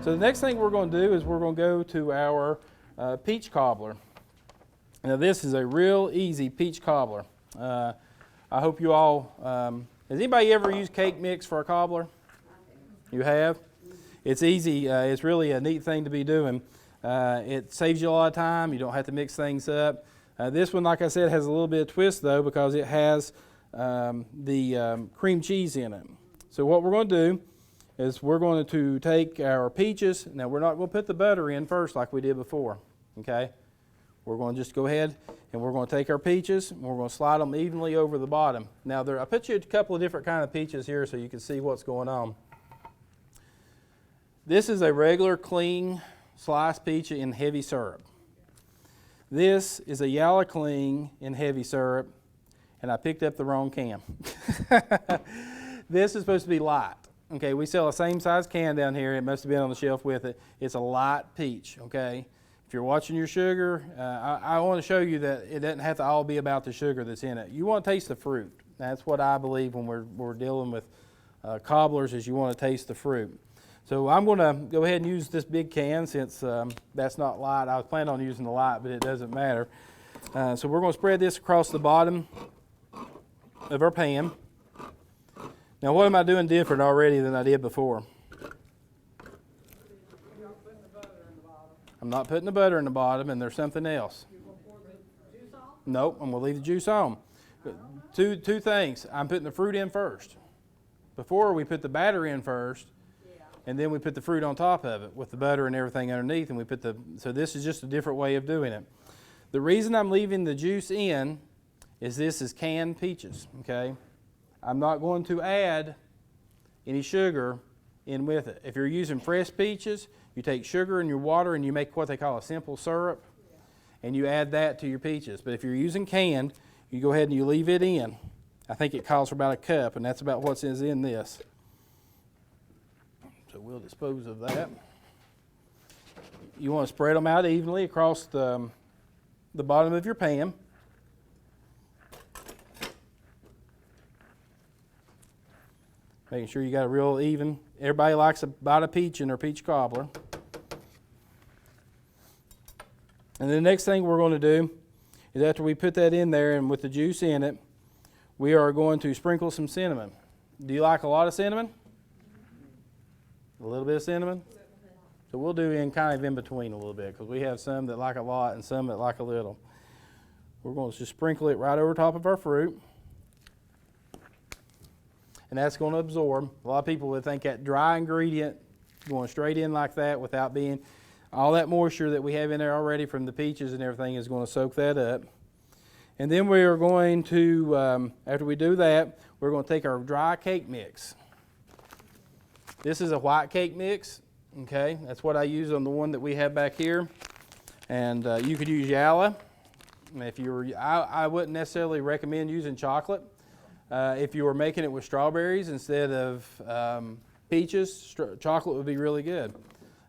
So the next thing we're going to do is we're going to go to our peach cobbler. Now this is a real easy peach cobbler. I hope you all, has anybody ever used cake mix for a cobbler? You have? It's easy. It's really a neat thing to be doing. It saves you a lot of time. You don't have to mix things up. This one, like I said, has a little bit of twist though because it has the cream cheese in it. So what we're going to do is we're going to take our peaches. Now we're not going to put the butter in first like we did before. Okay? We're going to just go ahead and we're going to take our peaches and we're going to slide them evenly over the bottom. Now I put you a couple of different kind of peaches here so you can see what's going on. This is a regular clean sliced peach in heavy syrup. This is a yellow clean in heavy syrup, and I picked up the wrong can. This is supposed to be light. Okay, we sell the same size can down here. It must have been on the shelf with it. It's a light peach, okay? If you're watching your sugar, I want to show you that it doesn't have to all be about the sugar that's in it. You want to taste the fruit. That's what I believe when we're dealing with cobblers is you want to taste the fruit. So I'm going to go ahead and use this big can since that's not light. I was planning on using the light, but it doesn't matter. So we're going to spread this across the bottom of our pan. Now what am I doing different already than I did before? I'm not putting the butter in the bottom, and there's something else. Nope, I'm going to leave the juice on. Two things. I'm putting the fruit in first. Before we put the batter in first, and then we put the fruit on top of it with the butter and everything underneath, and we put so this is just a different way of doing it. The reason I'm leaving the juice in is this is canned peaches, okay? I'm not going to add any sugar in with it. If you're using fresh peaches, you take sugar and your water and you make what they call a simple syrup, and you add that to your peaches. But if you're using canned, you go ahead and you leave it in. I think it calls for about a cup, and that's about what's in this. So we'll dispose of that. You want to spread them out evenly across the bottom of your pan. Making sure you got a real even. Everybody likes a bite of peach in their peach cobbler. And the next thing we're going to do is after we put that in there and with the juice in it, we are going to sprinkle some cinnamon. Do you like a lot of cinnamon? A little bit of cinnamon? So we'll do kind of in between a little bit because we have some that like a lot and some that like a little. We're going to just sprinkle it right over top of our fruit. And that's going to absorb. A lot of people would think that dry ingredient going straight in like that without being, all that moisture that we have in there already from the peaches and everything is going to soak that up. And then we are going to, after we do that, we're going to take our dry cake mix. This is a white cake mix, okay? That's what I use on the one that we have back here. And you could use yellow. If you were, I wouldn't necessarily recommend using chocolate. If you were making it with strawberries instead of peaches, chocolate would be really good.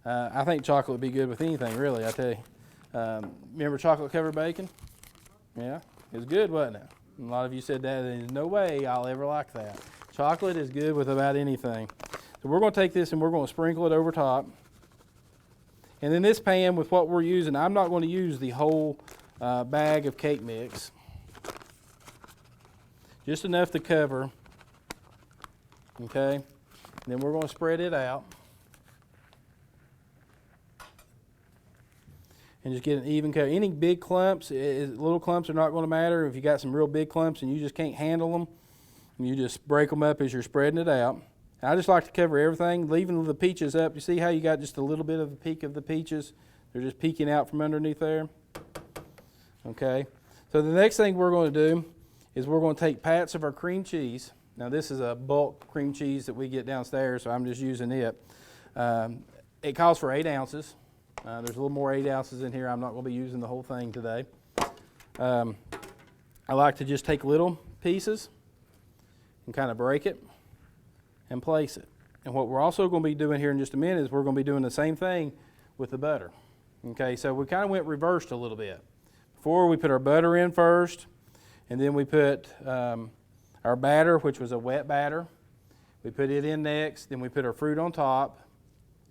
I think chocolate would be good with anything, really, I tell you. Remember chocolate covered bacon? Yeah, it was good, wasn't it? And a lot of you said that, there's no way I'll ever like that. Chocolate is good with about anything. So we're going to take this and we're going to sprinkle it over top. And in this pan with what we're using, I'm not going to use the whole bag of cake mix. Just enough to cover, okay? And then we're going to spread it out. And just get an even cover. Any big clumps, little clumps are not going to matter. If you got some real big clumps and you just can't handle them, you just break them up as you're spreading it out. I just like to cover everything, leaving the peaches up. You see how you got just a little bit of the peak of the peaches? They're just peeking out from underneath there. Okay. So the next thing we're going to do is we're going to take pats of our cream cheese. Now this is a bulk cream cheese that we get downstairs, so I'm just using it. It calls for 8 ounces. There's a little more 8 ounces in here. I'm not going to be using the whole thing today. I like to just take little pieces and kind of break it and place it. And what we're also going to be doing here in just a minute is we're going to be doing the same thing with the butter. Okay, so we kind of went reversed a little bit. Before we put our butter in first, and then we put our batter, which was a wet batter. We put it in next, then we put our fruit on top,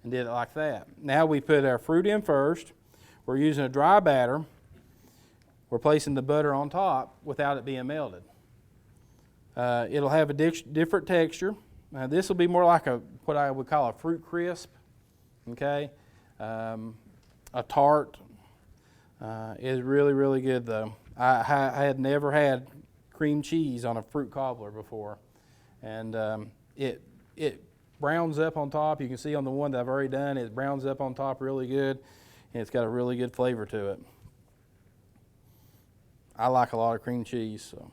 and did it like that. Now we put our fruit in first. We're using a dry batter. We're placing the butter on top without it being melted. It'll have a different texture. This will be more like what I would call a fruit crisp, okay? A tart. Is really, really good though. I had never had cream cheese on a fruit cobbler before. And it browns up on top. You can see on the one that I've already done, it browns up on top really good, and it's got a really good flavor to it. I like a lot of cream cheese, so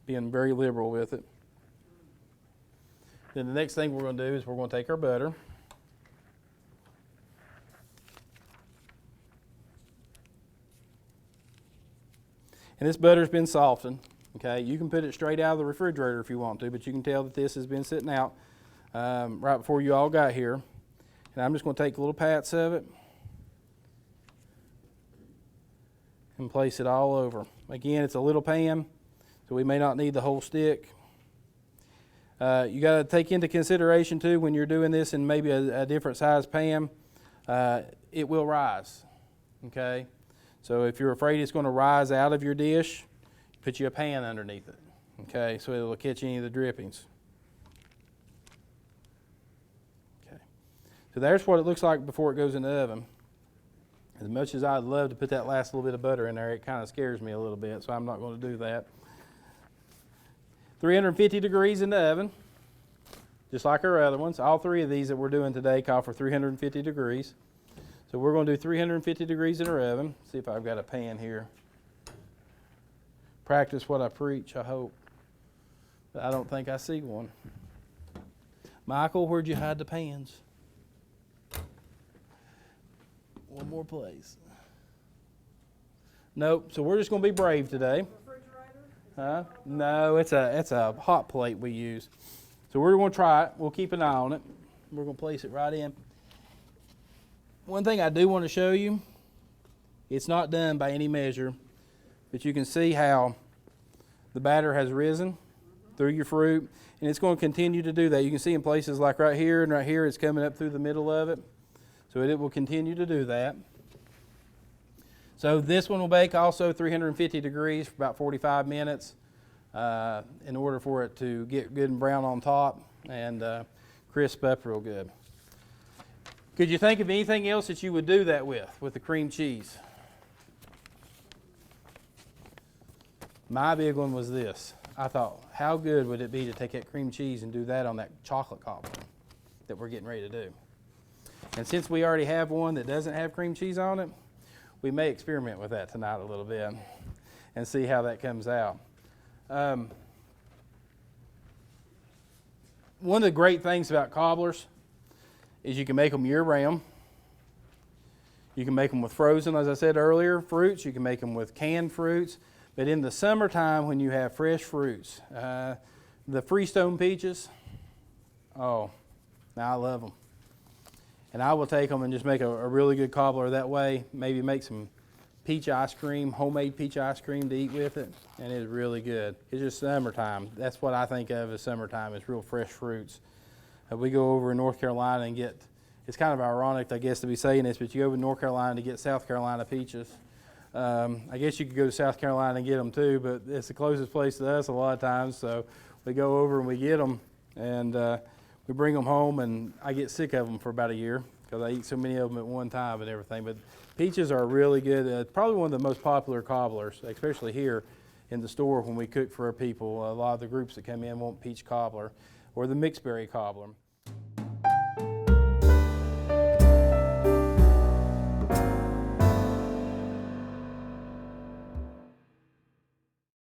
being very liberal with it. Then the next thing we're going to do is we're going to take our butter. And this butter's been softened. Okay, you can put it straight out of the refrigerator if you want to, but you can tell that this has been sitting out right before you all got here. And I'm just going to take little pats of it and place it all over. Again, it's a little pan, so we may not need the whole stick. You got to take into consideration too when you're doing this in maybe a different size pan, it will rise. Okay, so if you're afraid it's going to rise out of your dish, put you a pan underneath it, okay, so it'll catch any of the drippings. Okay, so there's what it looks like before it goes in the oven. As much as I'd love to put that last little bit of butter in there, it kind of scares me a little bit, so I'm not going to do that. 350 degrees in the oven, just like our other ones. All three of these that we're doing today call for 350 degrees. So we're going to do 350 degrees in our oven. See if I've got a pan here. Practice what I preach, I hope. But I don't think I see one. Michael, where'd you hide the pans? One more place. Nope, so we're just going to be brave today. Huh? No, it's a hot plate we use. So we're going to try it. We'll keep an eye on it. We're going to place it right in. One thing I do want to show you, it's not done by any measure, but you can see how the batter has risen through your fruit, and it's going to continue to do that. You can see in places like right here and right here, it's coming up through the middle of it. So it will continue to do that. So this one will bake also 350 degrees for about 45 minutes in order for it to get good and brown on top and crisp up real good. Could you think of anything else that you would do that with the cream cheese? My big one was this. I thought, how good would it be to take that cream cheese and do that on that chocolate cobbler that we're getting ready to do? And since we already have one that doesn't have cream cheese on it, we may experiment with that tonight a little bit and see how that comes out. One of the great things about cobblers is you can make them year-round. You can make them with frozen, as I said earlier, fruits. You can make them with canned fruits. But in the summertime when you have fresh fruits, the Freestone peaches, oh, now I love them. And I will take them and just make a really good cobbler that way. Maybe make some peach ice cream, homemade peach ice cream to eat with it. And it's really good. It's just summertime. That's what I think of as summertime, is real fresh fruits. We go over in North Carolina and get, it's kind of ironic, I guess, to be saying this, but you go over to North Carolina to get South Carolina peaches. I guess you could go to South Carolina and get them too, but it's the closest place to us a lot of times. So we go over and we get them, and we bring them home, and I get sick of them for about a year because I eat so many of them at one time and everything. But peaches are really good. Probably one of the most popular cobblers, especially here in the store when we cook for our people. A lot of the groups that come in want peach cobbler or the mixed berry cobbler.